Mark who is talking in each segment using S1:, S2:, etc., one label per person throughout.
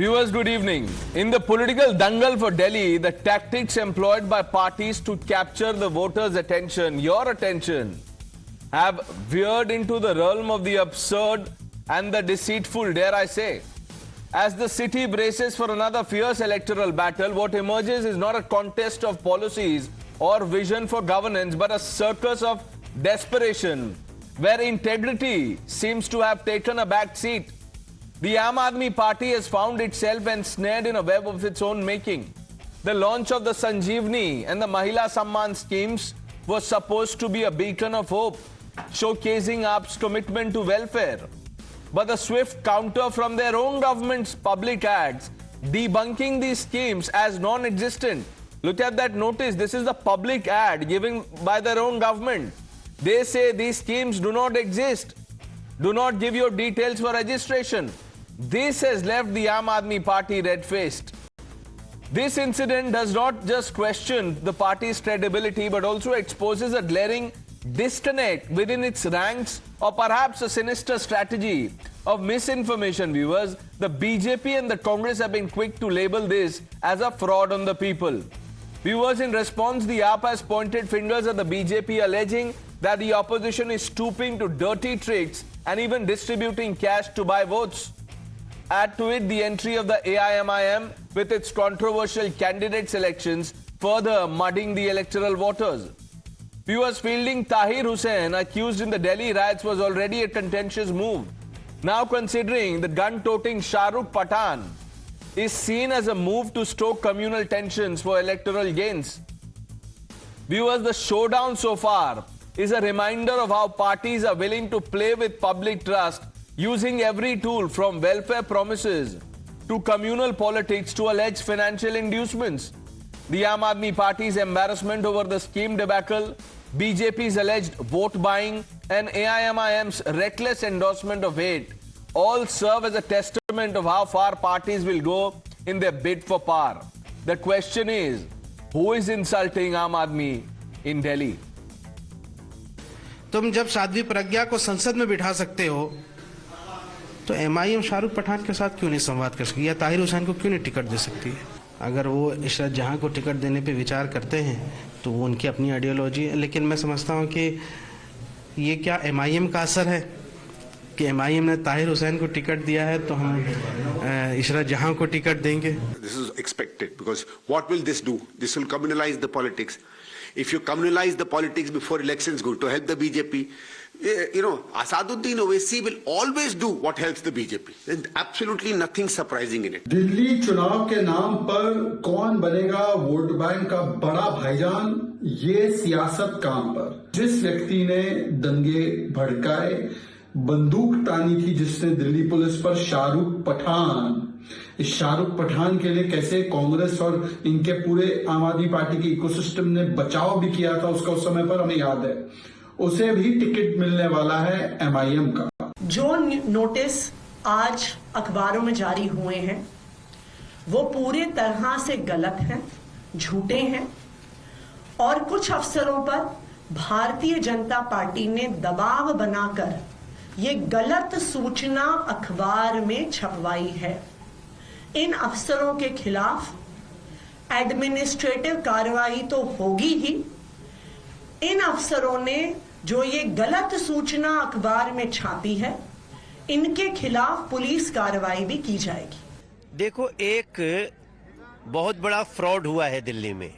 S1: Viewers, good evening. In the political dangle for Delhi, the tactics employed by parties to capture the voters' attention, your attention, have veered into the realm of the absurd and the deceitful, dare I say. As the city braces for another fierce electoral battle, what emerges is not a contest of policies or vision for governance, but a circus of desperation, where integrity seems to have taken a back seat. The Aam Aadmi Party has found itself ensnared in a web of its own making. The launch of the Sanjeevani and the Mahila Samman schemes was supposed to be a beacon of hope, showcasing AAP's commitment to welfare. But the swift counter from their own government's public ads, debunking these schemes as non-existent. Look at that notice. This is the public ad given by their own government. They say these schemes do not exist. Do not give your details for registration. This has left the Aam Aadmi Party red-faced. This incident does not just question the party's credibility, but also exposes a glaring disconnect within its ranks, or perhaps a sinister strategy of misinformation. Viewers, the BJP and the Congress have been quick to label this as a fraud on the people. Viewers, in response, the AAP has pointed fingers at the BJP, alleging that the opposition is stooping to dirty tricks and even distributing cash to buy votes. Add to it the entry of the AIMIM with its controversial candidate selections, further muddying the electoral waters. Viewers, fielding Tahir Hussain, accused in the Delhi riots, was already a contentious move. Now, considering the gun-toting Shahrukh Pathan is seen as a move to stoke communal tensions for electoral gains. Viewers, the showdown so far is a reminder of how parties are willing to play with public trust, using every tool from welfare promises to communal politics to alleged financial inducements. The Aam Aadmi Party's embarrassment over the scheme debacle, BJP's alleged vote buying, and AIMIM's reckless endorsement of hate all serve as a testament of how far parties will go in their bid for power. The question is, who is insulting Aam Aadmi in Delhi?
S2: तुम जब साध्वी प्रज्ञा को संसद में बिठा सकते हो तो MIM Shahrukh Pathan के साथ क्यों नहीं संवाद कर सकती, या ताहिर हुसैन को क्यों नहीं टिकट दे सकती है? अगर वो इशरत जहां को टिकट देने पे विचार करते हैं तो वो उनकी अपनी आइडियोलॉजी है, लेकिन मैं समझता हूं कि ये क्या एमआईएम का असर है कि एमआईएम ने ताहिर हुसैन को टिकट दिया है तो हम इशरत जहां को टिकट देंगे?
S3: This is expected because what will this do? This will communalize the politics. If you communalize the politics before elections go to help the BJP, Asaduddin Owaisi will always do what helps the BJP. There's absolutely nothing surprising in it.
S4: Delhi चुनाव के नाम पर कौन बनेगा vote bank का बड़ा भाईजान, ये सियासत काम पर जिस व्यक्ति ने दंगे भड़काए, बंदूक तानी थी जिसने दिल्ली पुलिस पर, शाहरुख पठान, इस शाहरुख पठान के लिए कैसे कांग्रेस और इनके पूरे आम आदमी पार्टी के इकोसिस्टम ने बचाव भी किया था उसका, उस समय पर हमें याद है, उसे भी टिकट मिलने वाला है एमआईएम का।
S5: जो नोटिस आज अखबारों में जारी हुए हैं वो पूरे तरह से गलत हैं, झूठे हैं, और कुछ अफसरों पर भारतीय जनता पार्टी ने दबाव बनाकर ये गलत सूचना अखबार में छपवाई है। इन अफसरों के खिलाफ एडमिनिस्ट्रेटिव कार्रवाई तो होगी ही, इन अफसरों ने जो ये गलत सूचना अखबार में छापी है इनके खिलाफ पुलिस कार्रवाई भी की जाएगी।
S6: देखो, एक बहुत बड़ा फ्रॉड हुआ है दिल्ली में।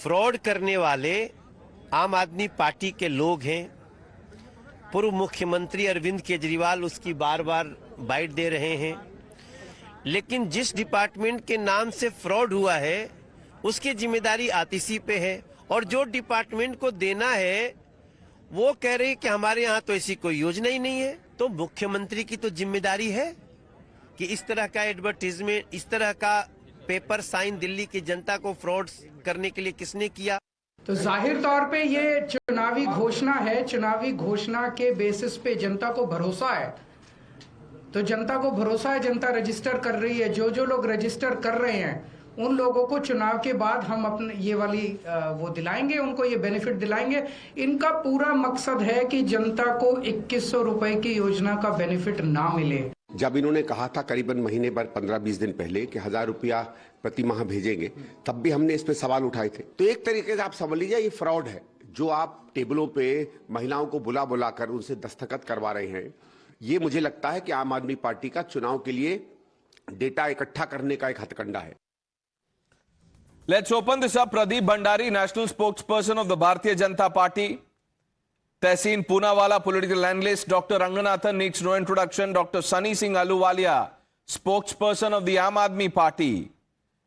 S6: फ्रॉड करने वाले आम आदमी पार्टी के लोग हैं। पूर्व मुख्यमंत्री अरविंद केजरीवाल उसकी बार बार बाइट दे रहे हैं, लेकिन जिस डिपार्टमेंट के नाम से फ्रॉड हुआ है उसकी जिम्मेदारी आतिशी पे है, और जो डिपार्टमेंट को देना है वो कह रही कि हमारे यहाँ तो ऐसी कोई योजना ही नहीं है। तो मुख्यमंत्री की तो जिम्मेदारी है कि इस तरह का एडवर्टीजमेंट, इस तरह का पेपर साइन दिल्ली की जनता को फ्रॉड करने के लिए किसने किया?
S7: तो जाहिर तौर पे ये चुनावी घोषणा है, चुनावी घोषणा के बेसिस पे जनता को भरोसा है, तो जनता को भरोसा है, जनता रजिस्टर कर रही है। जो लोग रजिस्टर कर रहे हैं उन लोगों को चुनाव के बाद हम अपने ये वाली वो दिलाएंगे, उनको ये बेनिफिट दिलाएंगे। इनका पूरा मकसद है कि जनता को 2100 रुपए की योजना का बेनिफिट ना मिले।
S3: जब इन्होंने कहा था करीबन महीने भर 15-20 दिन पहले कि 1000 रुपया प्रति माह भेजेंगे, तब भी हमने इस पे सवाल उठाए थे। तो एक तरीके से आप समझ लीजिए ये फ्रॉड है, जो आप टेबलों पे महिलाओं को बुला बुला कर उनसे दस्तखत करवा रहे हैं। ये मुझे लगता है कि आम आदमी पार्टी का चुनाव के लिए डेटा इकट्ठा करने का एक हथकंडा है।
S1: Let's open this up. Pradeep Bhandari, national spokesperson of the Bharatiya Janata Party. Tehseen Poonawala, political analyst. Dr. Ranganathan needs no introduction. Dr. Sunny Singh Ahluwalia, spokesperson of the Aam Aadmi Party.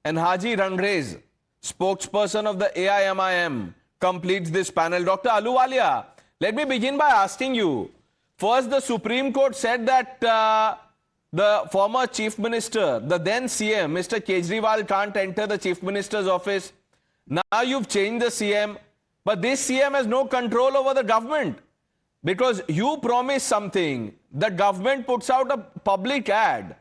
S1: And Haji Rangrez, spokesperson of the AIMIM, completes this panel. Dr. Ahluwalia, let me begin by asking you. First, the Supreme Court said that the former Chief Minister, the then CM, Mr. Kejriwal, can't enter the Chief Minister's office. Now you've changed the CM, but this CM has no control over the government because you promise something. The government puts out a public ad,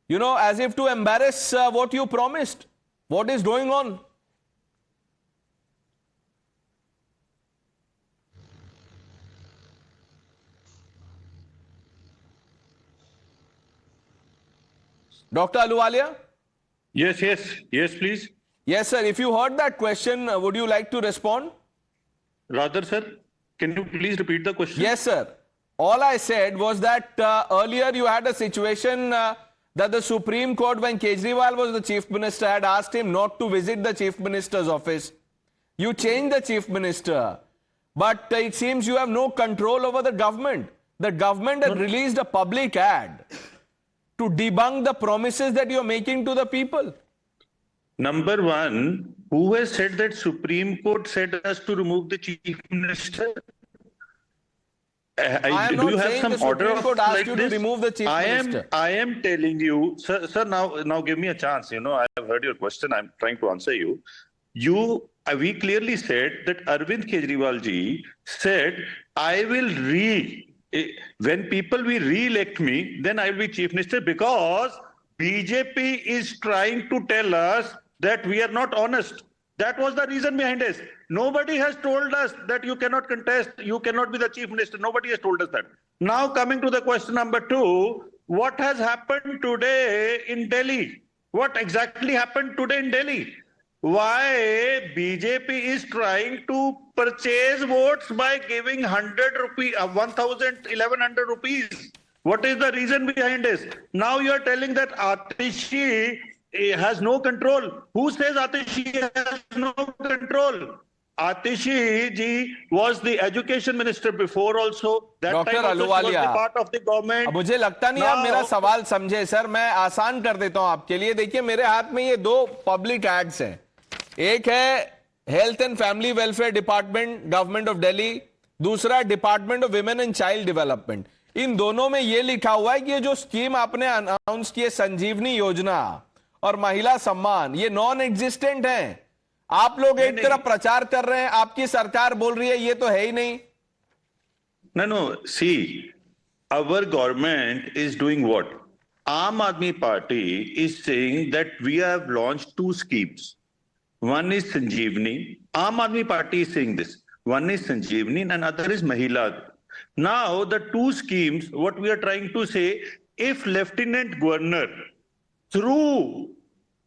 S1: you know, as if to embarrass what you promised. What is going on? Dr. Ahluwalia?
S8: Yes, please.
S1: Yes, sir. If you heard that question, would you like to respond?
S8: Rather, sir, can you please repeat the question?
S1: Yes, sir. All I said was that earlier you had a situation that the Supreme Court, when Kejriwal was the Chief Minister, had asked him not to visit the Chief Minister's office. You changed the Chief Minister. But it seems you have no control over the government. The government had released a public ad to debunk the promises that you're making to the people.
S8: Number one, who has said that Supreme Court said us to remove the Chief Minister?
S1: I am
S8: do you
S1: not
S8: have
S1: saying
S8: some
S1: the
S8: order
S1: Supreme
S8: of
S1: Court asked
S8: like
S1: you to
S8: this?
S1: remove the Chief Minister.
S8: I am telling you, sir. Now give me a chance. You know, I have heard your question. I'm trying to answer you. We clearly said that Arvind Kejriwal ji said, I will when people will re-elect me, then I will be Chief Minister, because BJP is trying to tell us that we are not honest. That was the reason behind this. Nobody has told us that you cannot contest, you cannot be the Chief Minister. Nobody has told us that. Now coming to the question number 2, what has happened today in Delhi? What exactly happened today in Delhi? Why BJP is trying to purchase votes by giving 100 rupees, 1,100 rupees? What is the reason behind this? Now you are telling that Atishi has no control. Who says Atishi has no control? Atishi ji was the education minister before also. That
S1: Dr.
S8: time also she was the
S1: Ahluwalia,
S8: part of the government.
S1: अब मुझे लगता नहीं आप मेरा सवाल समझे sir, मैं आसान कर देता हूं आपके लिए. देखिए मेरे हाथ में ये 2 पब्लिक एड्स हैं. एक है health and family welfare department, government of Delhi. दूसरा department of women and child development. इन दोनों में ये लिखा हुआ है कि ये जो स्कीम आपने अनाउंस की है, संजीवनी योजना और महिला सम्मान, ये नॉन एग्जिस्टेंट है. आप लोग एक तरफ प्रचार कर रहे हैं, आपकी सरकार बोल रही है ये तो है ही नहीं.
S8: No. See, our government is doing what? Aam Aadmi Party is saying that we have launched 2 schemes. One is Sanjeevani. Aam Aadmi Party is saying this. One is Sanjeevani and other is Mahila. Now, the 2 schemes, what we are trying to say, if Lieutenant Governor, through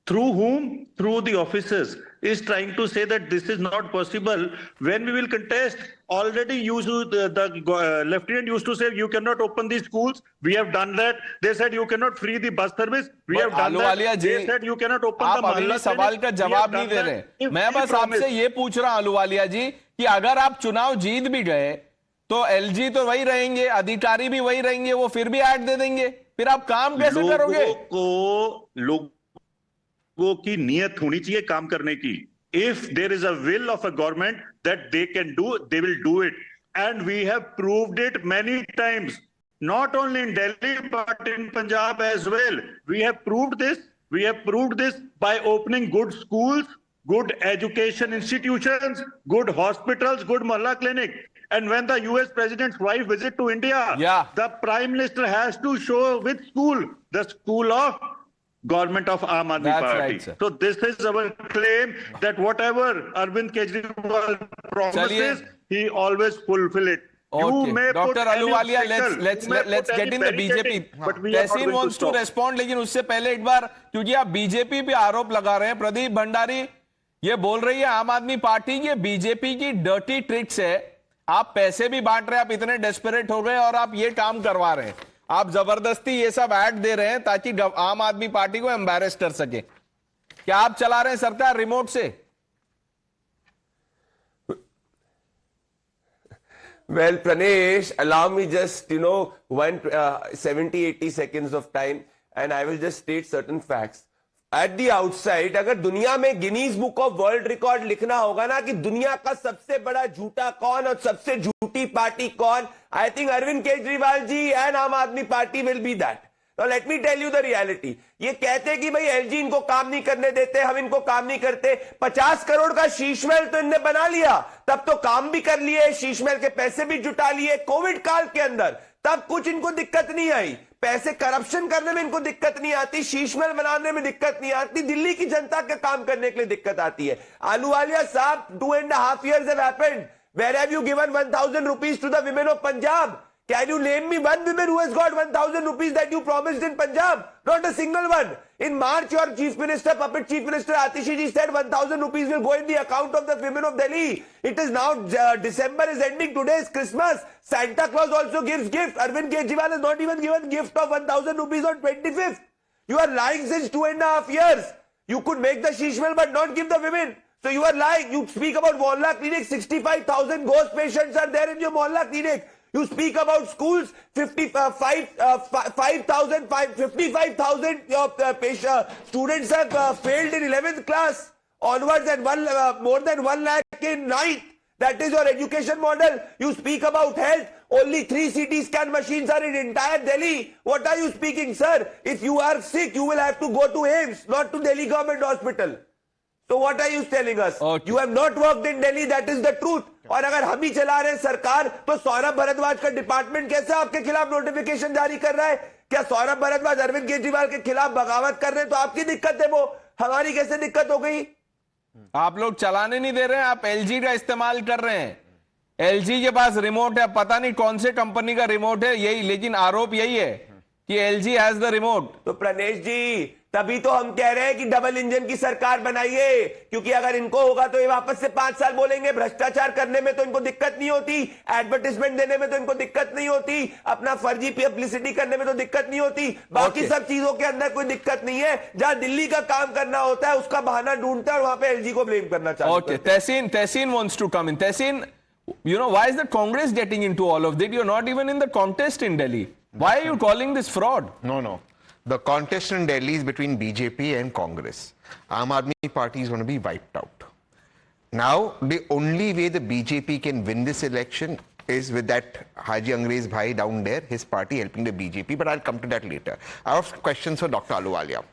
S8: whom? Through the officers, is trying to say that this is not possible, when we will contest, already the lieutenant used to say you cannot open these schools. We have done that. They said you cannot free the bus service. We have done that. They said you cannot open the
S1: आप अगले सवाल का जवाब नहीं दे रहे. मैं बस आपसे ये पूछ रहा हूं अहलूवालिया जी कि अगर आप चुनाव जीत भी गए तो एलजी तो वही रहेंगे, अधिकारी भी वही रहेंगे, वो फिर भी ऐड दे देंगे, फिर आप काम कैसे करोगे?
S8: लोगों की नियत होनी चाहिए काम करने की. If there is a will of a government that they can do, they will do it. And we have proved it many times, not only in Delhi, but in Punjab as well. We have proved this. We have proved this by opening good schools, good education institutions, good hospitals, good Mohalla clinic. And when the US President's wife visit to India, the Prime Minister has to show which school, the school of government of Aam Aadmi Party.
S1: Right,
S8: so this is our claim that whatever Arvind Kejriwal promises, he always fulfill it.
S1: Okay,
S8: may put
S1: Dr.
S8: any
S1: Ahluwalia,
S8: obstacle,
S1: let's
S8: you may
S1: let's
S8: put
S1: get
S8: any
S1: in the BJP.
S8: barricading, but we are not
S1: Tehseen
S8: going to
S1: wants to
S8: stop.
S1: respond, लेकिन उससे पहले एक बार, क्योंकि आप BJP पे आरोप लगा रहे हैं, प्रदीप भंडारी ये बोल रही है आम आदमी पार्टी की बीजेपी की डर्टी ट्रिक्स है, आप पैसे भी बांट रहे हैं, आप इतने डेस्परेट हो गए और आप ये काम करवा रहे हैं, आप जबरदस्ती ये सब ऐड दे रहे हैं ताकि आम आदमी पार्टी को एम्बैरेस कर सके। क्या आप चला रहे हैं सरकार रिमोट से?
S9: Well, Pranesh, allow me just, 70-80 seconds of time and I will just state certain facts. At the outside, अगर दुनिया में Guinness book of world record लिखना होगा ना कि दुनिया का सबसे बड़ा झूठा कौन और सबसे झूठी पार्टी कौन, I think Arvind Kejriwal ji and Aam Aadmi Party will be that. Now let me tell you the reality. ये कहते कि भाई एलजी इनको काम नहीं करने देते, हम इनको काम नहीं करते। 50 करोड़ का शीश महल तो इनने बना लिया, तब तो काम भी कर लिए, शीश महल के पैसे भी जुटा लिए कोविड काल के अंदर, तब कुछ इनको दिक्कत नहीं आई। पैसे करप्शन करने में इनको दिक्कत नहीं आती, शीश महल बनाने में दिक्कत नहीं आती, दिल्ली की जनता का काम करने के लिए दिक्कत आती है। आहलूवालिया साहब, 2.5 years have happened. Where have you given 1,000 rupees to the women of Punjab? Can you name me one woman who has got 1,000 rupees that you promised in Punjab? Not a single one. In March, your Chief Minister, puppet Chief Minister Atishi ji said 1,000 rupees will go in the account of the women of Delhi. It is now, December is ending, today is Christmas. Santa Claus also gives gifts. Arvind Kejriwal has not even given gift of 1,000 rupees on 25th. You are lying since 2.5 years. You could make the sheesh mahal but not give the women. So you are lying. You speak about Mohalla clinic, 65,000 ghost patients are there in your Mohalla clinic. You speak about schools, 55,000 students have failed in 11th class onwards and more than 1 lakh in 9th. That is your education model. You speak about health. Only 3 CT scan machines are in entire Delhi. What are you speaking, sir? If you are sick, you will have to go to AIIMS, not to Delhi government hospital. So what are you telling us?
S1: Okay.
S9: You have not worked in Delhi, that is the truth. और अगर हम ही चला रहे हैं सरकार, तो सौरभ भारद्वाज का department कैसे आपके खिलाफ नोटिफिकेशन जारी कर रहा है? क्या सौरभ भारद्वाज अरविंद केजरीवाल के खिलाफ बगावत कर रहे हैं तो आपकी दिक्कत है, वो हमारी कैसे दिक्कत हो गई?
S1: आप लोग चलाने नहीं दे रहे हैं, आप एलजी का इस्तेमाल कर रहे हैं। एलजी के पास रिमोट है, पता नहीं कौन से कंपनी का रिमोट है यही, लेकिन आरोप यही है कि एलजी हैज द रिमोट।
S9: तो प्रणेश जी, तभी तो हम कह रहे हैं कि डबल इंजन की सरकार बनाइए, क्योंकि अगर इनको होगा तो ये वापस से 5 साल बोलेंगे। भ्रष्टाचार करने में तो इनको दिक्कत नहीं होती, एडवर्टाइजमेंट देने में तो इनको दिक्कत नहीं होती, अपना फर्जी पब्लिसिटी करने में तो दिक्कत नहीं होती, बाकी सब चीजों के अंदर कोई दिक्कत नहीं है। जहां दिल्ली का काम करना होता है उसका बहाना ढूंढता है और वहां पे एलजी को ब्लेम करना चाहता है।
S1: Okay, Tehseen wants to come in. Tehseen, why is the Congress getting into all of this? You're not even in the contest in Delhi. Why are you calling this fraud?
S10: No. The contest in Delhi is between BJP and Congress. Aam Aadmi Party is going to be wiped out. Now, the only way the BJP can win this election is with that Haji Angrez Bhai down there, his party helping the BJP, but I'll come to that later. I have questions for Dr. Ahluwalia.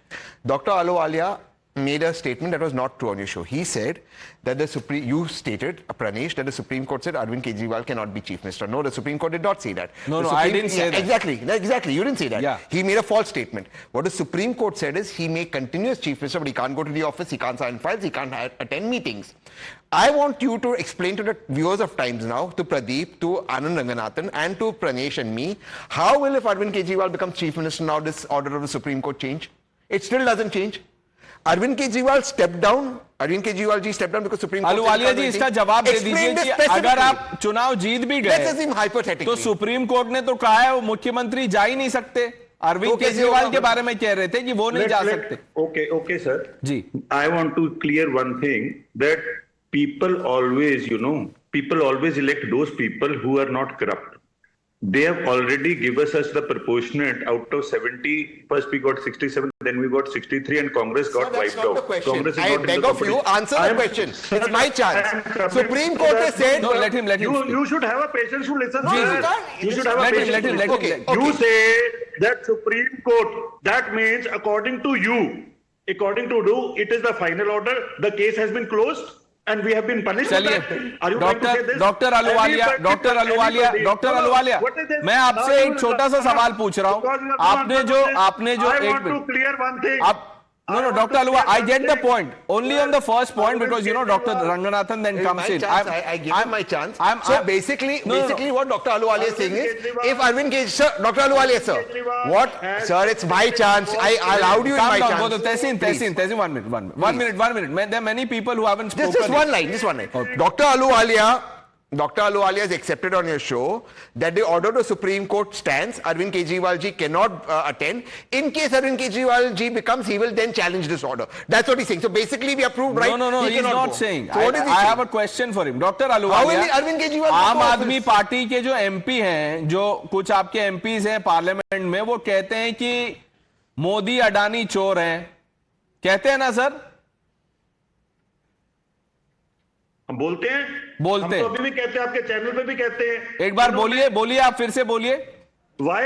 S10: Dr. Ahluwalia made a statement that was not true on your show. He said that you stated, Pranesh, that the Supreme Court said Arvind Kejriwal cannot be Chief Minister. No, the Supreme Court did not say that.
S1: No, I didn't say that.
S10: Exactly. You didn't say that.
S1: Yeah.
S10: He made a false statement. What the Supreme Court said is he may continue as Chief Minister, but he can't go to the office, he can't sign files, he can't attend meetings. I want you to explain to the viewers of Times Now, to Pradeep, to Anand Ranganathan, and to Pranesh and me, how will if Arvind Kejriwal becomes Chief Minister now this order of the Supreme Court change? It still doesn't change. Arvind Kejriwal stepped down. Arvind Kejriwal ji stepped down because Supreme Court.
S1: ahluwalia ji, इसका जवाब दे दीजिए कि अगर आप चुनाव जीत भी गए तो सुप्रीम कोर्ट ने तो कहा है वो मुख्यमंत्री जा ही नहीं सकते। अरविंद केजरीवाल के बारे में कह रहे थे कि वो नहीं जा सकते।
S8: Okay, sir.
S1: जी,
S8: I want to clear one thing, that people always elect those people who are not corrupt. They have already given us the proportionate out of 70. First we got 67, then we got 63, and Congress got wiped out. Congress is
S10: I
S8: not in
S10: beg
S8: the
S10: of you, answer the question. It's my chance. Supreme Court has said.
S1: no, let him speak.
S8: You should have a patience to listen. You should have
S1: Let
S8: a
S1: him,
S8: patience.
S1: let him.
S10: Okay.
S8: You say that Supreme Court, that means according to you, it is the final order. The case has been closed. And we have been punished for that. Are you trying to say this?
S1: Doctor Ahluwalia, मैं आपसे एक छोटा सा सवाल पूछ रहा हूं। आपने जो
S8: I want to clear one thing.
S1: No, Dr. Alua, I get the point. Only on the first point, because Dr. Ranganathan then comes in.
S10: I give him my chance.
S1: I'm-
S10: basically,
S1: No.
S10: what Dr. Ahluwalia is saying is,
S8: Kejriwal-
S10: if Arvind Kejriwal, sir, Dr. Ahluwalia, sir, what, sir, it's my chance. I allowed you in
S1: Calm
S10: my
S1: down,
S10: chance.
S1: both of Tehseen, Tehseen, 1 minute. One minute. There are many people who haven't spoken.
S10: Just one line. Dr. Ahluwalia has accepted on your show that the order to Supreme Court stands. Arvind Kejriwal ji cannot attend. In case Arvind Kejriwal ji becomes, he will then challenge this order. That's what he's saying. So basically, we approved, right?
S1: No,
S10: He
S1: he's
S10: cannot
S1: not
S10: go.
S1: saying.
S10: So what is he
S1: I
S10: saying?
S1: have a question for him. Dr.
S10: How will
S1: Ahluwalia,
S10: Arvind Kejriwal go
S1: आम
S10: to
S1: आदमी
S10: office?
S1: Party के जो MP हैं, जो कुछ आपके MPs हैं parliament में, वो कहते हैं कि मोदी अडानी चोर हैं, कहते हैं ना सर?
S8: हम बोलते हैं,
S1: बोलते
S8: हम
S1: हैं।
S8: तो अभी भी कहते हैं, आपके चैनल पे भी कहते हैं।
S1: एक बार बोलिए, आप फिर से बोलिए।
S8: Why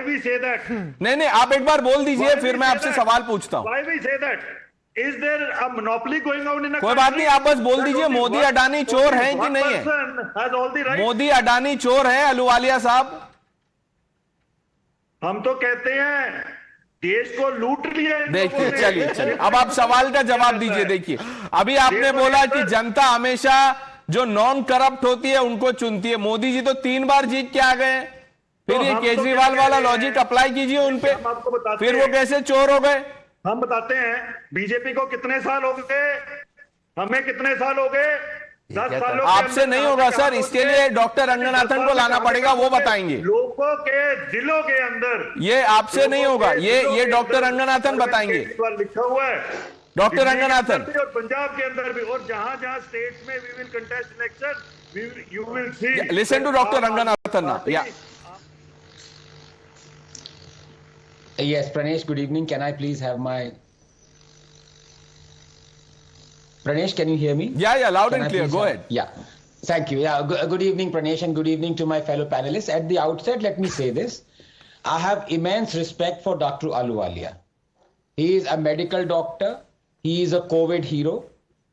S8: we say that?
S1: नहीं, आप एक बार बोल दीजिए, फिर मैं आपसे सवाल पूछता हूं।
S8: Why we say that? Is there a monopoly going on in a
S1: कोई बात नहीं, आप बस बोल दीजिए, मोदी अडानी चोर हैं कि नहीं है?
S8: Has all the rights.
S1: Modi Adani चोर हैं, अहलुवालिया साहब?
S8: हम तो कहते हैं देश को लूट लिया है इन
S1: देखिए,
S8: लोगों ने।
S1: चलिए, अब आप सवाल का जवाब दीजिए। देखिए, अभी आपने बोला कि जनता हमेशा जो नॉन करप्ट होती है उनको चुनती है। मोदी जी तो 3 बार जीत के आ गए, फिर
S8: तो
S1: ये
S8: हम तो
S1: केजरीवाल
S8: क्या
S1: वाला
S8: कह रहे
S1: लॉजिक
S8: हैं?
S1: अप्लाई कीजिए उन पे,
S8: हम आपको बताते
S1: फिर वो
S8: हैं।
S1: कैसे चोर हो गए?
S8: हम बताते हैं बीजेपी को कितने साल हो गए, हमें कितने साल हो गए, 10 सालों के
S1: आपसे
S8: अंदर
S1: नहीं
S8: कहां
S1: होगा
S8: से
S1: सर,
S8: कहां
S1: इसके
S8: पहुंचे?
S1: लिए डॉक्टर रंगनाथन को लाना पड़ेगा, वो बताएंगे।
S8: लोगों के दिलों के अंदर,
S1: ये आपसे नहीं होगा, ये
S8: दिलों के
S1: डॉक्टर
S8: अंदर
S1: रंगनाथन
S8: अरविंद
S1: बताएंगे।
S8: केजरीवाल लिखा हुआ है
S1: डॉक्टर
S8: दिल्ली के
S1: रंगनाथन।
S8: अंदर भी और पंजाब के अंदर भी, और जहां जहां स्टेट्स में we will contest election, you will see.
S1: Listen to doctor Ranganathan ना। या
S11: Yes, Pranesh, good evening. Can I please have my... Pranesh, can you hear me?
S1: Yeah, loud
S11: Can
S1: and
S11: I
S1: clear.
S11: please
S1: Go
S11: have-
S1: ahead.
S11: Yeah. Thank you. Yeah. Good evening, Pranesh, and good evening to my fellow panelists. At the outset, let me say this. I have immense respect for Dr. Ahluwalia. He is a medical doctor. He is a COVID hero,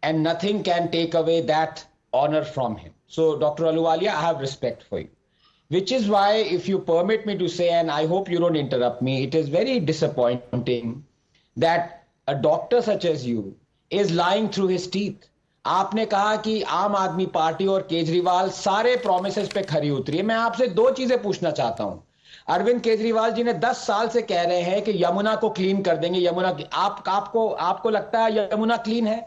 S11: and nothing can take away that honor from him. So, Dr. Ahluwalia, I have respect for you. Which is why, if you permit me to say, and I hope you don't interrupt me, it is very disappointing that a doctor such as you is lying through his teeth. आपने कहा कि आम Aadmi party और केजरीवाल सारे promises पे खरी उतरी है। मैं आपसे दो चीजें पूछना चाहता हूं। अरविंद केजरीवाल जी ने 10 साल से कह रहे हैं कि यमुना को क्लीन कर देंगे। यमुना आपको लगता है यमुना क्लीन है?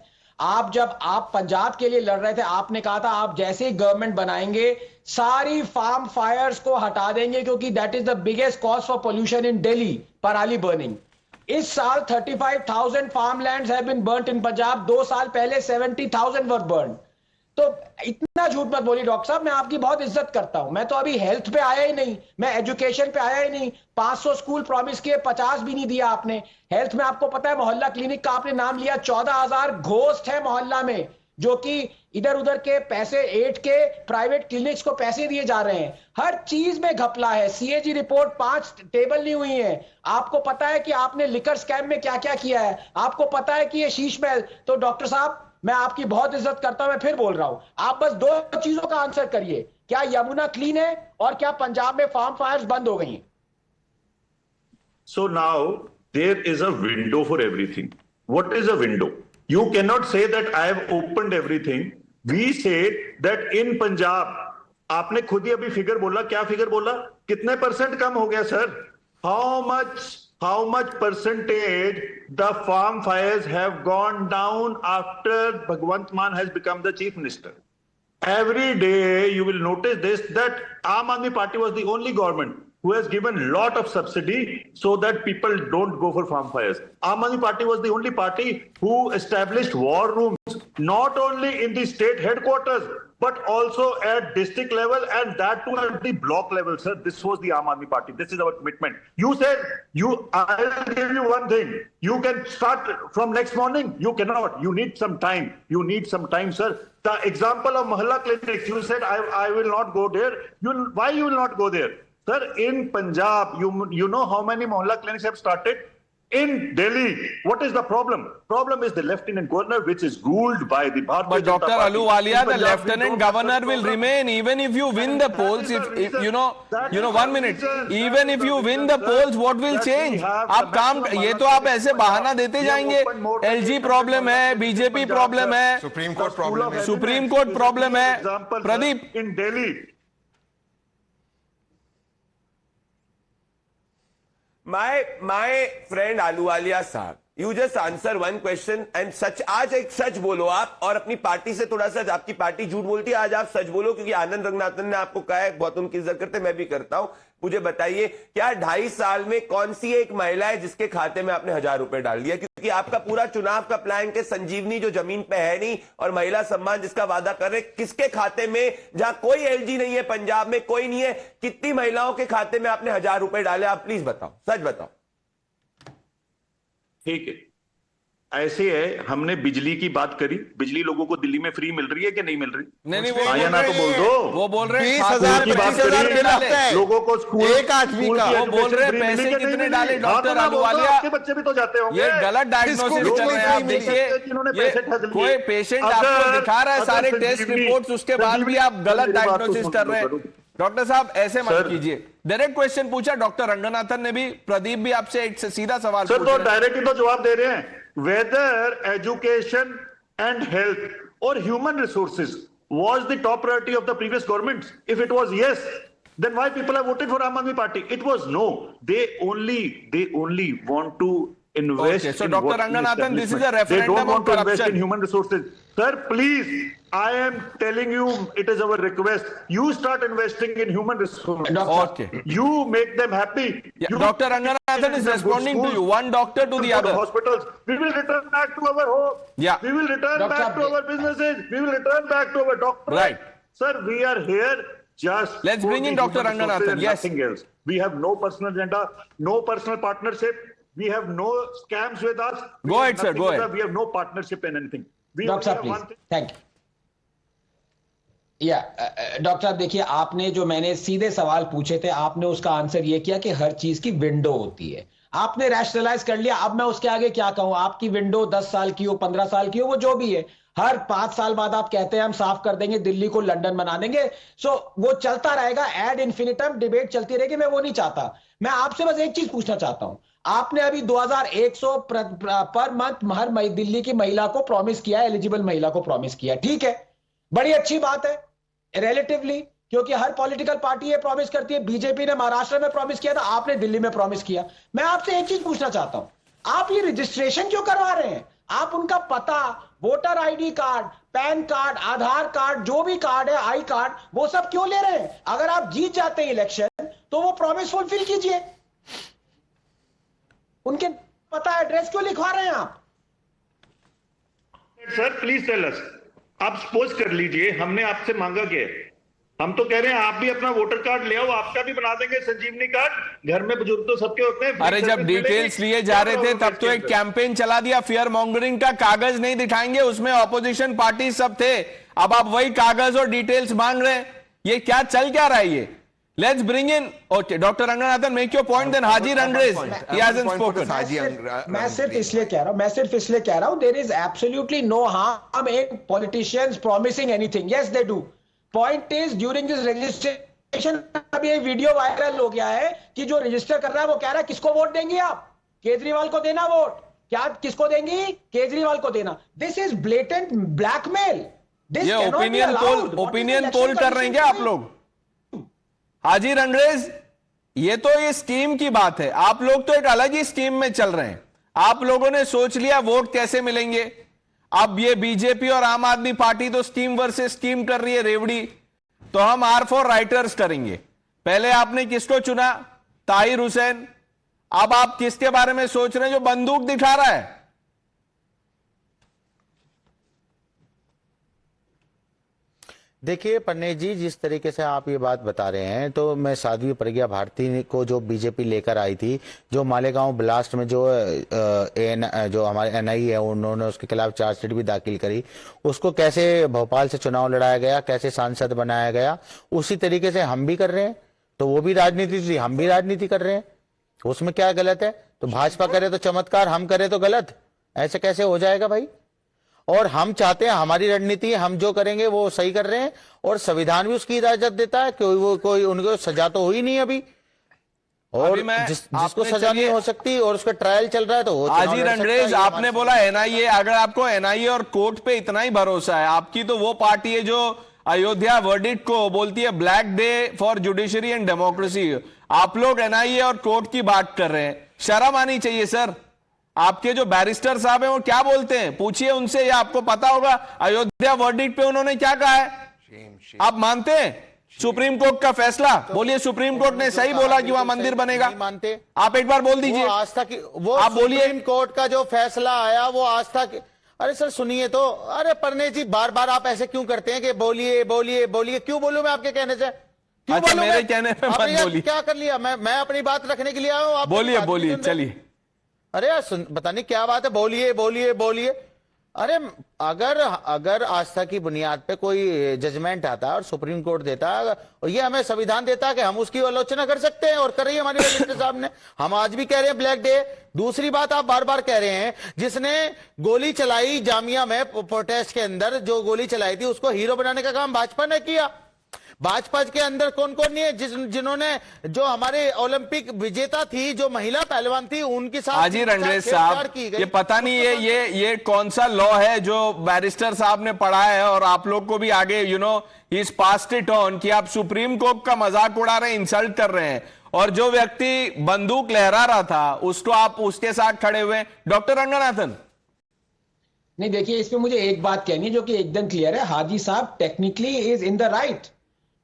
S11: जब आप पंजाब के लिए लड़ रहे थे, आपने कहा था आप जैसे ही गवर्नमेंट बनाएंगे सारी फार्म फायर्स को हटा देंगे, क्योंकि that is the biggest cause for pollution in Delhi, पराली बर्निंग। इस साल 35,000 farmlands have been burnt in Punjab. 2 साल पहले 70,000 were burned। तो इतना झूठ मत बोलिए डॉक्टर साहब, मैं आपकी बहुत इज्जत करता हूं। मैं तो अभी हेल्थ पे आया ही नहीं, मैं एजुकेशन पे आया ही नहीं। 500 स्कूल प्रॉमिस किए, 50 भी नहीं दिया आपने। हेल्थ में आपको पता है मोहल्ला क्लिनिक का आपने नाम लिया, 14,000 घोस्ट है मोहल्ला में, जो कि इधर उधर के पैसे एड के प्राइवेट क्लिनिक्स को पैसे दिए जा रहे हैं। हर चीज में घपला है। सीएजी रिपोर्ट 5 टेबल नहीं हुई है। आपको पता है कि आपने लिकर स्कैम में क्या क्या किया है, आपको पता है कि ये शीश महल। तो डॉक्टर साहब, मैं आपकी बहुत इज्जत करता हूं, मैं फिर बोल रहा हूं, आप बस 2 चीजों का आंसर करिए, क्या यमुना क्लीन है और क्या पंजाब में फार्म फायर्स बंद हो गई हैं?
S8: So now there is a window for everything. What is a window? You cannot say that I have opened everything. We say that in Punjab, आपने खुद ही अभी फिगर बोला, क्या फिगर बोला, कितने परसेंट कम हो गया sir? How much percentage the farm fires have gone down after Bhagwant Mann has become the chief minister? Every day you will notice this, that Aam Aadmi Party was the only government who has given lot of subsidy so that people don't go for farm fires. Aam Aadmi Party was the only party who established war rooms, not only in the state headquarters, but also at district level, and that too at the block level, sir. This was the Aam Aadmi Party. This is our commitment. You said, I'll give you one thing. You can start from next morning. You cannot. You need some time. You need some time, sir. The example of Mohalla clinics, you said, I will not go there. Why you will not go there? Sir, in Punjab, you know how many Mohalla clinics have started? In Delhi, what is the problem? Problem is the lieutenant governor, which is ruled by the Bharatiya
S1: But
S8: Janata
S1: Dr.
S8: Party.
S1: Aluwalia,
S8: In
S1: the
S8: Punjab, we
S1: lieutenant
S8: don't
S1: governor
S8: have that
S1: will
S8: problem.
S1: remain even if you win the
S8: And
S1: polls.
S8: that is
S1: If
S8: the reason.
S1: you know,
S8: That
S1: one
S8: is the
S1: minute.
S8: reason.
S1: Even
S8: That
S1: if
S8: is
S1: you
S8: the
S1: win
S8: reason,
S1: the polls,
S8: sir,
S1: what will
S8: that we
S1: change?
S8: have
S1: आप
S8: the
S1: काम
S8: maximum
S1: ये तो
S8: monopoly
S1: आप ऐसे
S8: in
S1: बहाना
S8: Punjab.
S1: देते
S8: We have
S1: जाएंगे.
S8: opened more than
S1: LG
S8: 800
S1: problem है,
S8: monopolies in
S1: BJP
S8: Punjab,
S1: problem
S8: sir.
S1: है,
S10: supreme
S8: The
S10: court
S8: school
S10: problem
S8: of
S10: है,
S1: supreme
S8: eminence
S1: court
S8: is a
S1: problem
S8: clear
S1: है.
S8: example, sir,
S1: Pradeep,
S8: in Delhi.
S9: My friend Ahluwalia साहब, you just answer one question and सच, आज एक सच बोलो आप, और अपनी पार्टी से थोड़ा सा, आपकी पार्टी झूठ बोलती है, आज आप सच बोलो, क्योंकि आनंद रंगनाथन ने आपको कहा है, बहुत उनकी इज्जत करते, मैं भी करता हूं. मुझे बताइए, क्या 2.5 साल में कौन सी एक महिला है जिसके खाते में आपने 1000 रुपए डाल दिया? क्योंकि आपका पूरा चुनाव का प्लान के संजीवनी जो जमीन पे है नहीं, और महिला सम्मान जिसका वादा कर रहे, किसके खाते में, जहां कोई एलजी नहीं है, पंजाब में कोई नहीं है, कितनी महिलाओं के खाते में आपने 1000 रुपए डाले? आप प्लीज बताओ, सच बताओ.
S8: ठीक है, ऐसे है, हमने बिजली की बात करी. बिजली लोगों को दिल्ली में फ्री मिल रही है कि नहीं मिल रही?
S1: नहीं वो
S8: आया ना तो बोल दो.
S1: वो बोल रहे हैं
S10: 20,000
S8: की बात
S10: 25,000
S8: करिए.
S10: बिल आता है
S8: लोगों को स्कूल,
S10: एक आदमी
S8: स्कूल
S10: का.
S8: की
S1: वो बोल
S8: education
S1: रहे हैं
S8: free
S1: पैसे
S8: मिली कि
S1: कितने
S8: नहीं मिली?
S1: डाले
S8: हाँ,
S1: डॉक्टर
S8: तो मैं बोलता हूं,
S1: अहलुवालिया.
S8: आपके बच्चे भी तो जाते होंगे.
S1: ये गलत डायग्नोसिस
S10: किसको
S1: कर रहे हैं आप.
S10: नहीं
S1: देखिए,
S8: जिन्होंने
S1: ये
S8: पैसे ठग लिए.
S1: कोई पेशेंट आपको दिखा रहा है
S8: अगर
S1: सारे टेस्ट
S8: संजीवनी-
S1: रिपोर्ट्स, उसके बाद भी आप गलत
S8: मेरी बात तो
S1: डायग्नोसिस
S8: सुन
S1: कर
S8: लो
S1: रहे हैं.
S8: जरूर.
S1: डॉक्टर साहब ऐसे मत
S8: सर,
S1: कीजिए. डायरेक्ट क्वेश्चन पूछा डॉक्टर रंगनाथन ने भी, प्रदीप भी आपसे एक सीधा सवाल
S8: सर,
S1: पूछ
S8: तो
S1: रहे हैं.
S8: डायरेक्ट ही तो जवाब दे रहे हैं. Whether education and health or human resources was the top priority of the previous governments? If it was yes, then why people have voted for Aam Aadmi Party? It was no. They only want to invest.
S1: Okay, so
S8: in
S1: Dr.
S8: what
S1: Ranganathan, this is a
S8: establishment.
S1: referendum
S8: They don't want
S1: on
S8: to invest
S1: corruption.
S8: in human resources. Sir, please, I am telling you, it is our request. You start investing in human resources.
S1: Okay.
S8: You make them happy.
S1: Yeah,
S8: You
S1: Dr. Ranganathan is
S8: give them good
S1: responding to
S8: schools,
S1: you, one doctor to the
S8: go
S1: other.
S8: hospitals. We will return back to our home.
S1: Yeah.
S8: We will return
S11: Dr.
S8: back to our businesses. We will return back to our doctors.
S1: Right.
S8: Sir, we are here just.
S1: Let's
S8: for
S1: bring in
S8: the
S1: Dr.
S8: human resources
S1: Ranganathan.
S8: and
S1: Yes.
S8: Nothing else. We have no personal agenda, no personal partnership. We have no scams with us. We
S1: Go
S8: have
S1: ahead, sir,
S8: nothing
S1: go
S8: with
S1: ahead.
S8: us. We have no partnership in anything. We
S11: doctor
S8: only
S11: साहब
S8: have one
S11: please,
S8: thing.
S11: Thank you. या doctor साहब देखिए, आपने जो मैंने सीधे सवाल पूछे थे, आपने उसका आंसर ये किया कि हर चीज की विंडो होती है. आपने रैशनलाइज कर लिया. अब मैं उसके आगे क्या कहूं? आपकी विंडो 10 साल की हो, 15 साल की हो, वो जो भी है, हर 5 साल बाद आप कहते हैं हम साफ कर देंगे, दिल्ली को लंदन बना देंगे. सो वो चलता रहेगा, एड इन्फिनिटम डिबेट चलती रहेगी. मैं वो नहीं चाहता. मैं आपसे बस एक चीज पूछना चाहता हूं. आपने अभी 2100 पर मंथ हर दिल्ली की महिला को प्रॉमिस किया, एलिजिबल महिला को प्रॉमिस किया. ठीक है, बड़ी अच्छी बात है रिलेटिवली, क्योंकि हर पॉलिटिकल पार्टी ये प्रॉमिस करती है. बीजेपी ने महाराष्ट्र में प्रॉमिस किया था, आपने दिल्ली में प्रॉमिस किया. मैं आपसे एक चीज पूछना चाहता हूं, आप ये रजिस्ट्रेशन क्यों करवा रहे हैं? आप उनका पता, voter ID card, PAN card, Aadhaar card, जो भी कार्ड है, आई कार्ड, वो सब क्यों ले रहे हैं? अगर आप जीत जाते हैं इलेक्शन तो वो प्रॉमिस फुलफिल कीजिए. उनके पता एड्रेस क्यों लिखवा रहे हैं आप?
S8: Sir please tell us. आप सपोज कर लीजिए हमने आपसे मांगा क्या है? हम तो कह रहे हैं आप भी अपना वोटर कार्ड ले आओ, आपका भी बना देंगे संजीवनी कार्ड. घर में बुजुर्ग तो सबके होते हैं.
S1: अरे जब डिटेल्स लिए जा रहे थे तब तो एक कैंपेन चला दिया, फियर मॉन्गरिंग का. कागज नहीं दिखाएंगे, उसमें ऑपोजिशन पार्टी सब थे. अब आप वही कागज और डिटेल्स मांग रहे हैं. ये क्या चल क्या रहा है ये? Let's bring in. Okay, Dr. Ranganathan, make your point. Then Haji Rangres, he hasn't spoken.
S11: मैं सिर्फ इसलिए कह रहा हूं, there is absolutely no harm in politicians promising anything. Yes, they do. Point is, during this registration, अभी एक video viral हो गया है कि जो रजिस्टर कर रहा है वो कह रहा है किसको वोट देंगे आप? केजरीवाल को देना वोट. क्या किसको देंगी? केजरीवाल को देना. This is blatant blackmail.
S1: ये ओपिनियन पोल कर रहे हैं क्या आप लोग? हाजी रंगरेज, ये तो ये स्कीम की बात है. आप लोग तो एक अलग ही स्कीम में चल रहे हैं. आप लोगों ने सोच लिया वोट कैसे मिलेंगे. अब ये बीजेपी और आम आदमी पार्टी तो स्कीम वर्सेस स्कीम कर रही है, रेवड़ी. तो हम आर फॉर राइटर्स करेंगे. पहले आपने किसको चुना? ताहिर हुसैन. अब आप किसके बारे में सोच रहे हैं जो बंदूक दिखा रहा है?
S12: देखिए पन्ने जी, जिस तरीके से आप ये बात बता रहे हैं, तो मैं साध्वी प्रज्ञा भारती को जो बीजेपी लेकर आई थी, जो मालेगांव ब्लास्ट में जो जो हमारे एनआई है उन्होंने उसके खिलाफ चार्जशीट भी दाखिल करी, उसको कैसे भोपाल से चुनाव लड़ाया गया, कैसे सांसद बनाया गया, उसी तरीके से हम भी कर रहे हैं. तो वो भी राजनीति थी, हम भी राजनीति कर रहे हैं. उसमें क्या गलत है? तो भाजपा करे तो चमत्कार, हम करे तो गलत, ऐसे कैसे हो जाएगा भाई? और हम चाहते हैं, हमारी रणनीति, हम जो करेंगे वो सही कर रहे हैं और संविधान भी उसकी इजाजत देता है कि वो कोई उनको सजा तो हुई नहीं अभी, और जिसको सजा नहीं हो सकती और उसका ट्रायल चल रहा है तो वो
S1: हाजी रंगरेज, आपने बोला एनआईए, अगर आपको एनआईए और कोर्ट पे इतना ही भरोसा है, आपकी तो वो पार्टी है जो अयोध्या वर्डिक्ट को बोलती है black day for judiciary and democracy, आप लोग एनआईए और कोर्ट की बात कर रहे हैं। शर्म आनी चाहिए सर। आपके जो बैरिस्टर साहब हैं वो क्या बोलते हैं, पूछिए उनसे, या आपको पता होगा अयोध्या वर्डिक्ट पे उन्होंने क्या कहा है। आप मानते हैं सुप्रीम कोर्ट का फैसला? बोलिए, सुप्रीम कोर्ट ने सही बोला कि वहां मंदिर बनेगा?
S12: मानते?
S1: आप एक बार बोल दीजिए।
S12: आस्था की वो
S1: आप बोलिए।
S12: सुप्रीम कोर्ट का जो फैसला आया वो आस्था की। अरे सर सुनिए तो, अरे परने जी बार बार आप ऐसे क्यों करते हैं कि बोलिए बोलिए बोलिए? क्यों बोलूं मैं आपके कहने से? क्यों
S1: अच्छा,
S12: बोलूं
S1: मेरे
S12: मैं?
S1: कहने पे मत
S12: आपने
S1: बोलिए।
S12: क्या कर लिया? मैं अपनी बात रखने के लिए आया हूं, आप
S1: बोलिए बोलिए, चलिए।
S12: अरे यार पता नहीं क्या बात है, बोलिए बोलिए बोलिए। अरे अगर आस्था की बुनियाद पे कोई जजमेंट आता है और सुप्रीम कोर्ट देता है और ये हमें संविधान देता है कि हम उसकी आलोचना कर सकते हैं, और कर रही है हमारे रजिस्टर साहब ने। हम आज भी कह रहे हैं ब्लैक डे। दूसरी बात आप बार बार कह रहे हैं, जिसने गोली चलाई जामिया में प्रोटेस्ट के अंदर, जो गोली चलाई थी उसको हीरो बनाने का काम भाजपा ने किया। भाजपा के अंदर कौन कौन नहीं है जिन्होंने, जो हमारे ओलंपिक विजेता थी, जो महिला पहलवान थी, उनके साथ
S1: हाजी रंगरेज साहब, ये पता नहीं है ये कौन सा लॉ है जो बैरिस्टर साहब ने पढ़ा है और आप लोग को भी आगे इस पास्ट इट ऑन कि आप सुप्रीम कोर्ट का मजाक उड़ा रहे हैं, इंसल्ट कर रहे हैं, और जो व्यक्ति बंदूक लहरा रहा था उसको आप उसके साथ खड़े हुए। डॉक्टर रंगनाथन,
S11: नहीं देखिए, इसमें मुझे एक बात कहनी है जो कि एकदम क्लियर है। हाजी साहब technically is in the right,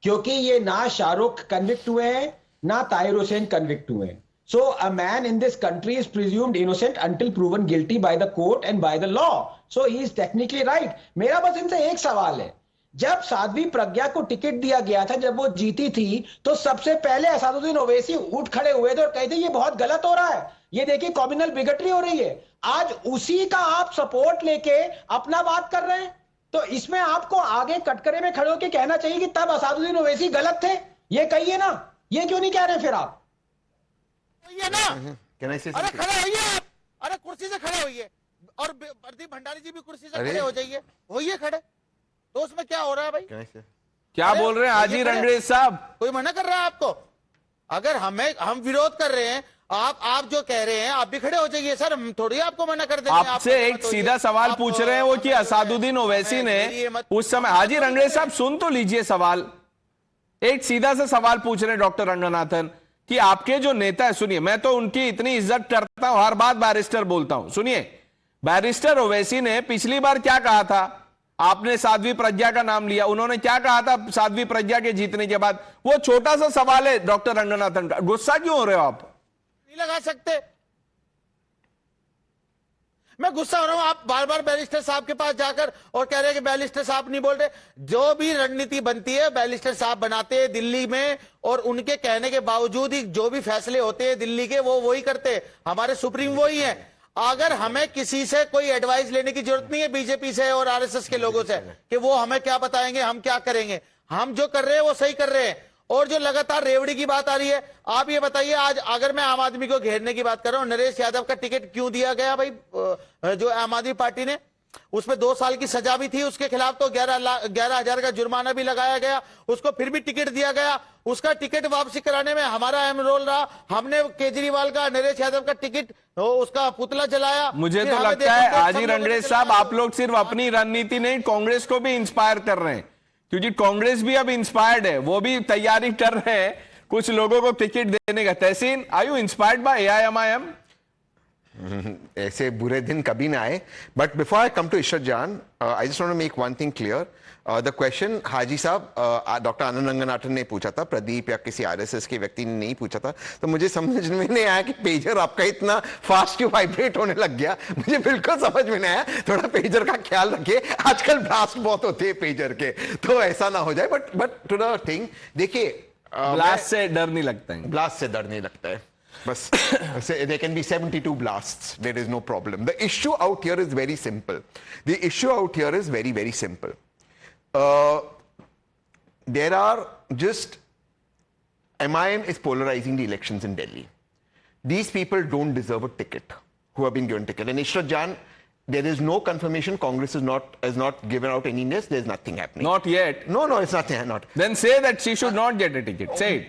S11: क्योंकि ये ना शाहरुख कन्विक्ट हुए हैं ना ताहिर हुसैन कन्विक्ट हुए हैं। So a man in this country is presumed innocent until proven guilty by the court and by the law. So he is technically right. मेरा बस इनसे एक सवाल है, जब साध्वी प्रज्ञा को टिकट दिया गया था, जब वो जीती थी, तो सबसे पहले असादुद्दीन ओवैसी उठ खड़े हुए थे और कहते ये बहुत गलत हो रहा है, ये देखिए कॉम्युनल बिगटरी हो रही है। आज उसी का आप सपोर्ट लेके अपना बात कर रहे हैं, तो इसमें आपको आगे कटघरे में खड़े होकर कहना चाहिए कि तब असादुद्दीन ओवैसी गलत थे, ये कहिए ना। ये क्यों नहीं कह रहे फिर आप?
S12: ये ना, अरे खड़े होइए आप, अरे कुर्सी से खड़े होइए, और प्रदीप भंडारी जी भी कुर्सी से खड़े हो जाइए, होइए खड़े। तो उसमें क्या हो रहा है भाई?
S1: क्या बोल रहे हैं हाजी रंगरेज साहब?
S12: कोई मना कर रहा है आपको? अगर हम विरोध कर रहे हैं, आप जो कह रहे हैं आप भी खड़े हो जाइए सर, हम थोड़ी आपको मना कर देंगे।
S1: आपसे एक सीधा सवाल पूछ रहे हैं वो कि असादुद्दीन ओवैसी ने उस समय, हाजी रंगरेज साहब सुन तो लीजिए सवाल, एक सीधा सा सवाल पूछ रहे हैं डॉक्टर रंगनाथन कि आपके जो नेता है, सुनिए, मैं तो उनकी इतनी इज्जत करता हूं, हर बात बैरिस्टर बोलता हूं, सुनिए, बैरिस्टर ओवैसी ने पिछली बार क्या कहा था? आपने साध्वी प्रज्ञा का नाम लिया, उन्होंने क्या कहा था साध्वी प्रज्ञा के जीतने के बाद? वो छोटा सा सवाल है डॉक्टर रंगनाथन का, गुस्सा क्यों हो रहे हो आप?
S12: लगा सकते, मैं गुस्सा हो रहा हूं, आप बार बार बैरिस्टर साहब के पास जाकर और कह रहे हैं कि बैरिस्टर साहब नहीं बोल रहे। जो भी रणनीति बनती है बैरिस्टर साहब बनाते हैं दिल्ली में, और उनके कहने के बावजूद ही जो भी फैसले होते हैं दिल्ली के, वो वही करते हैं, हमारे सुप्रीम वही है। अगर हमें किसी से कोई एडवाइस लेने की जरूरत नहीं है, बीजेपी से और आरएसएस के लोगों से, कि वो हमें क्या बताएंगे, हम क्या करेंगे। हम जो कर रहे हैं वो सही कर रहे हैं। और जो लगातार रेवड़ी की बात आ रही है, आप ये बताइए, आज अगर मैं आम आदमी को घेरने की बात कर रहा हूं, नरेश यादव का टिकट क्यों दिया गया भाई? जो आम आदमी पार्टी ने, उसमें 2 साल की सजा भी थी उसके खिलाफ, तो 11,000 का जुर्माना भी लगाया गया, उसको फिर भी टिकट दिया गया। उसका टिकट वापसी कराने में हमारा अहम रोल रहा। हमने केजरीवाल का, नरेश यादव का टिकट, उसका पुतला जलाया।
S1: मुझे तो लगता है हाजी रंगरेज साहब, आप लोग सिर्फ अपनी रणनीति नहीं, कांग्रेस को भी इंस्पायर कर रहे हैं, क्योंकि कांग्रेस भी अब इंस्पायर्ड है, वो भी तैयारी कर रहे हैं कुछ लोगों को टिकट देने का। Tehseen, are you inspired by AIMIM?
S10: ऐसे बुरे दिन कभी ना आए। But before I come to Ishrat Jahan, I just want to make one thing clear. The question हाजी साहब, डॉक्टर आनंद रंगनाथन ने पूछा था, प्रदीप या किसी आरएसएस के व्यक्ति ने नहीं पूछा था, तो मुझे समझ में नहीं आया कि पेजर आपका इतना फास्ट क्यों वाइब्रेट होने लग गया। मुझे बिल्कुल समझ में नहीं आया। थोड़ा पेजर का ख्याल रखिए, आजकल ब्लास्ट बहुत होते हैं पेजर के, तो ऐसा ना हो जाए। बट टू द थिंग, देखिए,
S1: ब्लास्ट से डर नहीं लगता है,
S10: ब्लास्ट से डर नहीं लगता है बस। There can be 72 blasts, there is no problem. The issue out here is very simple. The issue out here is very, very simple. There are just, MIM is polarizing the elections in Delhi. these people don't deserve a ticket, who have been given ticket. And Ishrat Jahan, there is no confirmation. Congress has not given out any list. There's nothing happening.
S1: Not yet.
S10: No, it's nothing. Not.
S1: Then say that she should not get a ticket. Say it.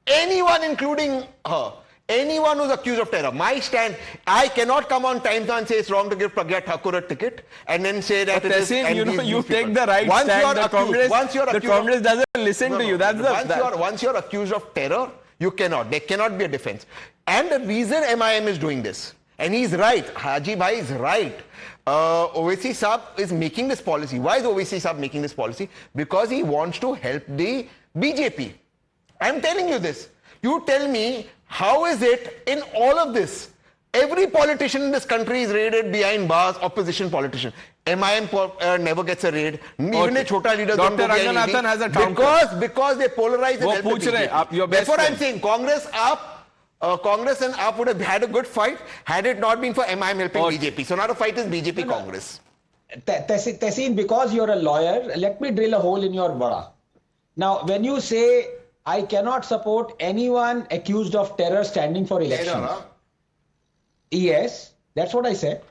S10: Anyone, including her, anyone who's accused of terror. My stand, I cannot come on Times Now and say it's wrong to give Pragya Thakur a ticket and then say that
S1: But
S10: it is.
S1: Tehseen, you know,
S10: these
S1: you
S10: people.
S1: take the right
S10: Once
S1: stand.
S10: you're
S1: The
S10: accused,
S1: Congress doesn't listen to you. That's the.
S10: Once you're accused of terror, you cannot. There cannot be a defense. And the reason MIM is doing this, and he's right, Haji Bhai is right. Owaisi Saab is making this policy. Why is Owaisi Saab making this policy? Because he wants to help the BJP. I'm telling you this. You tell me, how is it in all of this? Every politician in this country is raided behind bars, opposition politician. MIM never gets a raid. Even a chota leader don't go behind anything.
S1: Ranganathan has a counter.
S10: Because they polarize and help the BJP. Therefore, I'm saying Congress and AAP would have had a good fight had it not been for MIM helping BJP. So now the fight is BJP Congress.
S11: Tehseen, because you're a lawyer, let me drill a hole in your vada. Now, when you say, I cannot support anyone accused of terror standing for election. Yes, that's what I said.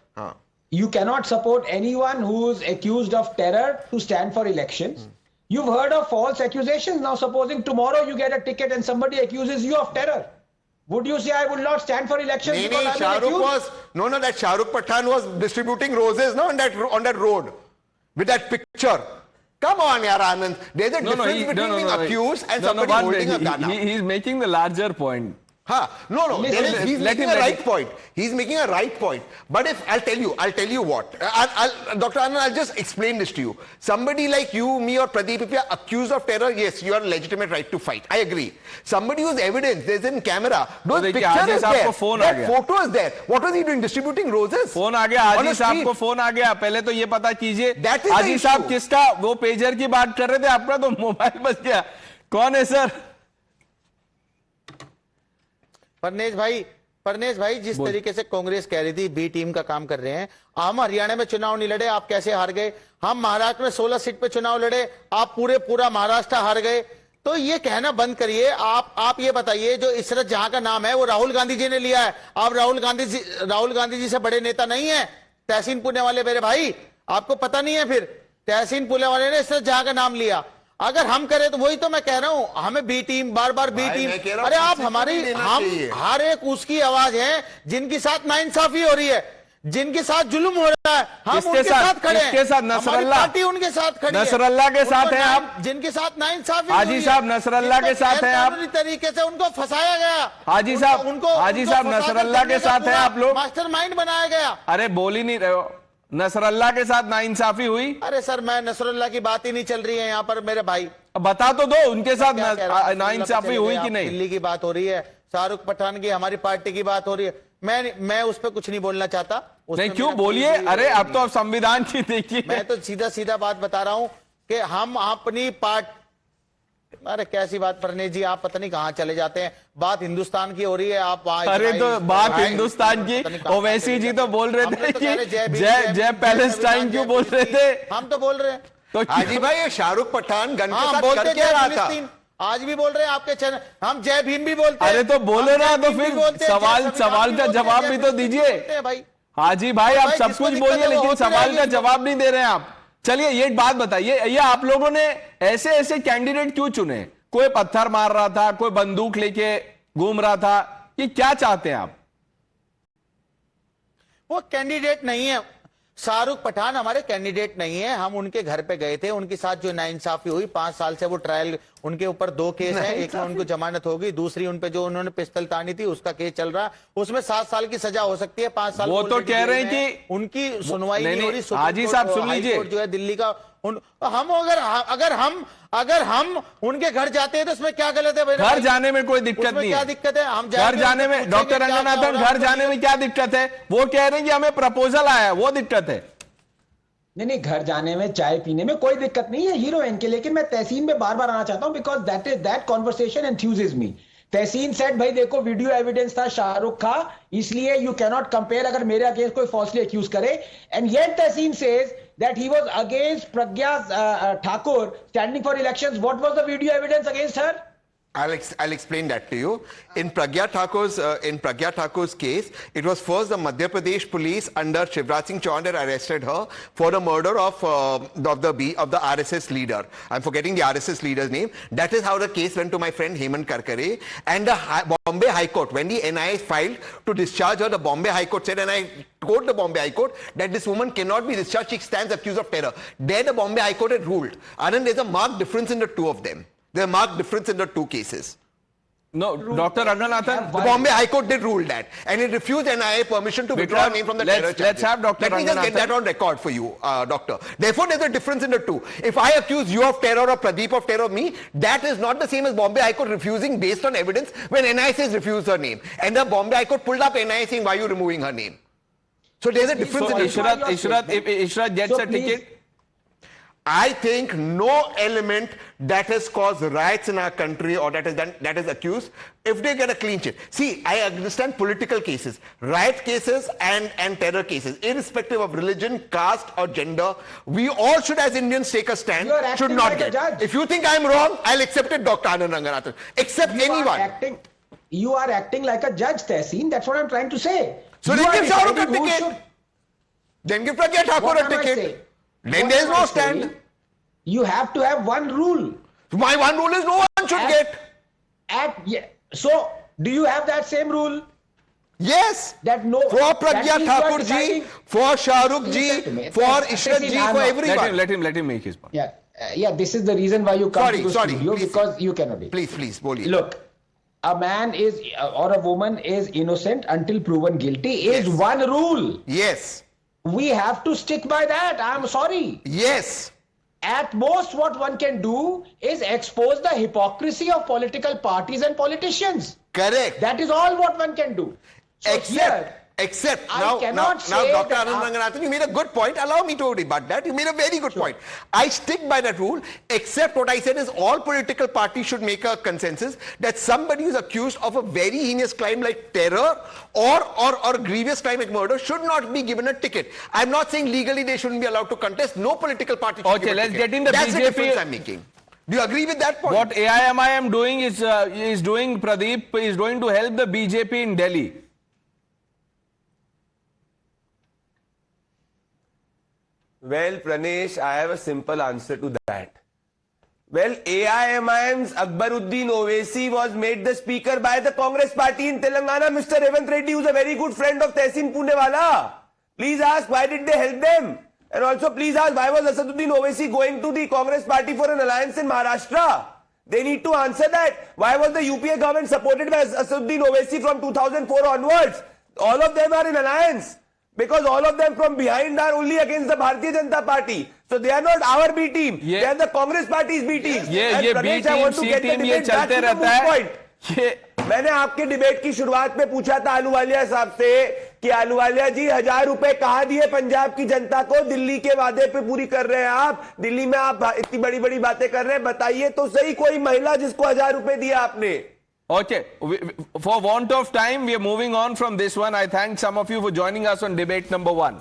S11: You cannot support anyone who's accused of terror to stand for elections. You've heard of false accusations. Now, supposing tomorrow you get a ticket and somebody accuses you of terror, would you say I will not stand for elections?
S10: That Shah Rukh Pathan was distributing roses on that road with that picture. Come on, yaar, Anand. There's a difference between being accused and somebody holding a gun.
S1: He's making the larger point.
S10: He's making a right point. He's making a right point. But if I'll tell you what, Dr. Anand, I'll just explain this to you. Somebody like you, me, or Pradeep, if you're accused of terror, yes, you have a legitimate right to fight. I agree. Somebody who's evidence, there's in camera, those pictures is there. That photo is there. What was he doing? Distributing roses?
S1: Phone आ गया, हाजी साहब को phone आ गया. पहले तो ये पता कीजिए, हाजी साहब किसका वो पेजर की बात कर रहे थे, आपका तो मोबाइल बच गया. कौन है सर?
S12: परनेज भाई जिस तरीके से कांग्रेस कह रही थी बी टीम का काम कर रहे हैं, हम हरियाणा में चुनाव नहीं लड़े, आप कैसे हार गए? हम महाराष्ट्र में 16 सीट पे चुनाव लड़े, आप पूरा महाराष्ट्र हार गए. तो ये कहना बंद करिए. आप ये बताइए, जो इशरत जहां का नाम है वो राहुल गांधी जी ने लिया है. आप राहुल गांधी जी से बड़े नेता नहीं है. तहसीन पुणेवाले मेरे भाई, आपको पता नहीं है? फिर तहसीन पुणेवाले ने इशरत जहां का नाम लिया. अगर हम करें तो वही तो मैं कह रहा हूं, हमें बी टीम बार बी टीम. अरे आप हम हर एक उसकी आवाज है जिनके साथ नाइंसाफी हो रही है, जिनके साथ जुल्म हो रहा है, हम उनके साथ खड़े हैं. नसरल्ला पार्टी उनके साथ खड़ी है.
S1: नसरल्ला के साथ हैं आप,
S12: जिनके साथ नाइंसाफी.
S1: हाजी साहब नसरल्ला के साथ हैं आप.
S12: तरीके से उनको फंसाया गया.
S1: हाजी साहब नसरल्ला के साथ हैं आप लोग.
S12: मास्टरमाइंड बनाया गया.
S1: अरे बोल ही नहीं रहे हो. नसरल्ला के साथ नाइंसाफी हुई.
S12: अरे सर, मैं नसरल्ला की बात ही नहीं चल रही है यहाँ पर मेरे भाई.
S1: बता तो दो, उनके साथ नाइंसाफी हुई कि नहीं?
S12: दिल्ली की बात हो रही है, शाहरुख पठान की, हमारी पार्टी की बात हो रही है. मैं उस पर कुछ नहीं बोलना चाहता.
S1: नहीं, क्यों बोलिए? अरे अब तो आप संविधान की देखिए.
S12: मैं तो सीधा बात बता रहा हूं कि हम अपनी पार्टी. अरे कैसी बात परनेज जी, आप पता नहीं कहां चले जाते हैं. बात हिंदुस्तान की हो रही है, आप
S1: अरे तो बात हिंदुस्तान की. ओवैसी जी तो बोल रहे थे कि जय पैलेस्टाइन क्यों बोल रहे थे?
S12: हम तो बोल रहे हैं.
S10: तो हाजी भाई, ये शाहरुख पठान गन के साथ कर क्या रहा था?
S12: आज भी बोल रहे हैं आपके चैनल. हम जय भीम भी बोलते हैं.
S1: अरे तो बोलो ना, तो फिर सवाल का जवाब भी तो दीजिए. हाजी भाई, आप सब कुछ बोलिए लेकिन सवाल का जवाब नहीं दे रहे हैं आप. चलिए ये बात बताइए, ये आप लोगों ने ऐसे कैंडिडेट क्यों चुने? कोई पत्थर मार रहा था, कोई बंदूक लेके घूम रहा था, कि क्या चाहते हैं आप?
S12: वो कैंडिडेट नहीं है. शाहरुख पठान हमारे कैंडिडेट नहीं है. हम उनके घर पे गए थे, उनके साथ जो नाइंसाफी हुई, 5 साल से वो ट्रायल, उनके ऊपर 2 केस हैं. एक में उनको जमानत होगी, दूसरी उन पे जो उन्होंने पिस्तल तानी थी उसका केस चल रहा है. उसमें 7 साल की सजा हो सकती है. 5 साल
S1: वो तो कह रहे हैं कि
S12: उनकी सुनवाई नहीं हो रही.
S1: हाजी साहब सुन लीजिए,
S12: जो है दिल्ली का, अगर हम उनके घर जाते हैं तो उसमें क्या गलत है?
S1: घर जाने में कोई दिक्कत नहीं है.
S12: क्या दिक्कत है? हम
S1: घर जाने में, डॉक्टर रंगनाथन, घर जाने में क्या दिक्कत है? वो कह रहे हैं कि हमें प्रपोजल आया, वो दिक्कत है.
S11: नहीं, घर जाने में, चाय पीने में कोई दिक्कत नहीं है हीरोइन के. लेकिन मैं तहसीन में बार आना चाहता हूं, because that conversation enthuses me. Tehseen said, भाई देखो वीडियो एविडेंस था शाहरुख का, इसलिए यू कैनॉट कंपेयर अगर मेरे अगेंस्ट कोई फॉल्सली एक्यूज करे. And yet Tahseen says that he was against Pragya Thakur standing for elections. What was the video evidence against her?
S10: I'll explain that to you. In Pragya Thakur's case, it was first the Madhya Pradesh police under Shivraj Singh Chauhan that arrested her for the murder of the RSS leader. I'm forgetting the RSS leader's name. That is how the case went to my friend Hemant Karkare. And the Bombay High Court, when the NIA filed to discharge her, the Bombay High Court said, and I quote the Bombay High Court, that this woman cannot be discharged. She stands accused of terror. There the Bombay High Court had ruled. Anand, there's a marked difference in the two of them. There's a marked difference in the two cases.
S1: No, Dr. Ranganathan.
S10: The Bombay High Court did rule that, and it refused NIA permission to withdraw her name from the terror charges.
S1: Let's have Dr.
S10: Let me just get that on record for you, Doctor. Therefore, there's a difference in the two. If I accuse you of terror or Pradeep of terror of me, that is not the same as Bombay High Court refusing based on evidence when NIA says refuse her name. And the Bombay High Court pulled up NIA saying, why are you removing her name? So there's a difference
S1: So
S10: in the two.
S1: if Ishrat gets a ticket,
S10: I think no element that has caused riots in our country or that is accused, if they get a clean sheet. See, I understand political cases, riot cases and terror cases, irrespective of religion, caste or gender, we all should as Indians take a stand, should not get. If you think I'm wrong, I'll accept it, Dr. Anand Ranganathan. Accept anyone.
S11: You are acting like a judge, Tehseen. That's what I'm trying to say.
S10: So then give Shah Rukh a ticket. Then give Pragya Thakur a ticket. Then there is no stand.
S11: You have to have one rule.
S10: My one rule is no one should get.
S11: So, do you have that same rule?
S10: Yes.
S11: That no.
S10: For Pragya Thakur ji, for Shah Rukh ji, for Ishrat ji, for everyone.
S1: Let him make his point.
S11: Yeah. This is the reason why you come to the studio, because you cannot be.
S10: Please, boliye.
S11: Look, a man is or a woman is innocent until proven guilty is one rule.
S10: Yes.
S11: We have to stick by that. I'm sorry.
S10: Yes.
S11: At most, what one can do is expose the hypocrisy of political parties and politicians.
S10: Correct.
S11: That is all what one can do. So
S10: Except
S11: now,
S10: Dr. Anand Ranganathan, you made a good point. Allow me to rebut that. You made a very good point. I stick by that rule, except what I said is all political parties should make a consensus that somebody who is accused of a very heinous crime like terror or grievous crime like murder should not be given a ticket. I'm not saying legally they shouldn't be allowed to contest. No political party should give a
S1: let's
S10: ticket.
S1: get in the
S10: That's
S1: BJP.
S10: the difference I'm making. Do you agree with that point?
S1: What AIMIM doing is Pradeep is going to help the BJP in Delhi.
S9: Well, Pranesh, I have a simple answer to that. Well, AIMIM's Akbaruddin Owaisi was made the speaker by the Congress party in Telangana. Mr. Revant Reddy, who's a very good friend of Tehseen Poonewala. Please ask, why did they help them? And also, please ask, why was Asaduddin Owaisi going to the Congress party for an alliance in Maharashtra? They need to answer that. Why was the UPA government supported by Asaduddin Owaisi from 2004 onwards? All of them are in alliance. Because all of them from behind are only against the Bharatiya Janata Party. So they are not our B team. They are the Congress Party's B team.
S1: ये B team, C team ये चलते रहता है.
S9: मैंने आपके debate की शुरुआत में पूछा था अहलूवालिया साहब से कि अहलूवालिया जी 1000 रुपए कहाँ दिए पंजाब की जनता को, दिल्ली के वादे पे पूरी कर रहे हैं आप, दिल्ली में आप इतनी बड़ी बड़ी बातें कर रहे हैं, बताइए तो सही कोई महिला जिसको 1000 रुपए दिए आपने.
S1: Okay, for want of time, we are moving on from this one. I thank some of you for joining us on debate number 1.